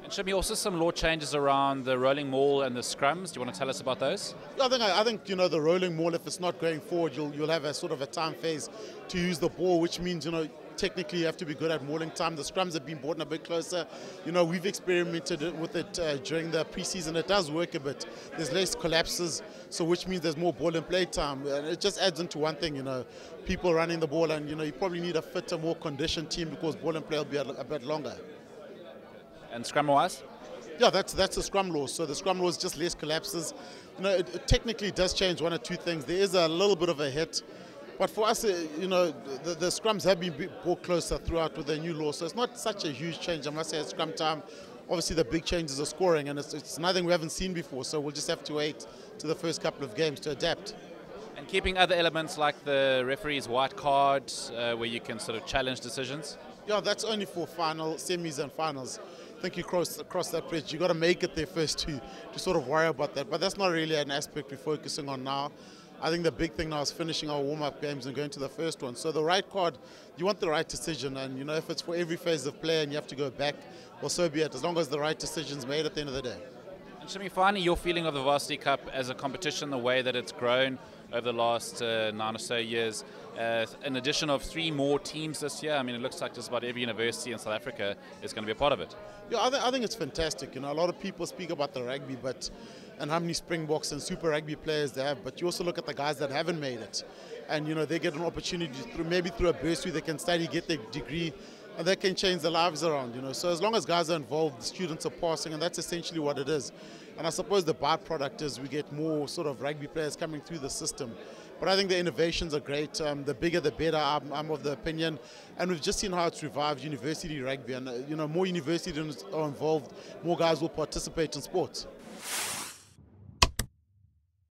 And Shimmy, also some law changes around the rolling maul and the scrums. Do you want to tell us about those? Yeah, I think the rolling maul, if it's not going forward, you'll have a sort of a time phase to use the ball, which means technically you have to be good at mauling time. The scrums have been brought in a bit closer. We've experimented with it during the preseason. It does work a bit. There's less collapses, so which means there's more ball and play time. And it just adds into one thing, people running the ball, and you probably need a fitter, more conditioned team because ball and play will be a bit longer. And scrum-wise? Yeah, that's the scrum law. So the scrum law is just less collapses. It technically does change one or two things. There is a little bit of a hit. But for us, the scrums have been brought closer throughout with the new law. So it's not such a huge change, I must say, at scrum time. Obviously, the big changes are scoring, and it's nothing we haven't seen before. So we'll just have to wait to the first couple of games to adapt. And keeping other elements like the referee's white card, where you can sort of challenge decisions? Yeah, that's only for semis and finals. I think you cross that bridge. You've got to make it there first to sort of worry about that. But that's not really an aspect we're focusing on now. I think the big thing now is finishing our warm-up games and going to the first one. So the right card, you want the right decision. And, if it's for every phase of play and you have to go back, well, so be it, as long as the right decision's made at the end of the day. And Shimmy, finally, your feeling of the Varsity Cup as a competition, the way that it's grown over the last 9 or so years, an addition of 3 more teams this year. I mean, it looks like just about every university in South Africa is going to be a part of it. Yeah, I think it's fantastic. A lot of people speak about the rugby, and how many Springboks and Super Rugby players they have, but you also look at the guys that haven't made it, and they get an opportunity maybe through a bursary, they can study, get their degree, and they can change their lives around. So as long as guys are involved, the students are passing, and that's essentially what it is. And I suppose the byproduct is we get more sort of rugby players coming through the system. But I think the innovations are great. The bigger the better, I'm of the opinion. And we've just seen how it's revived university rugby. And more universities are involved, more guys will participate in sports.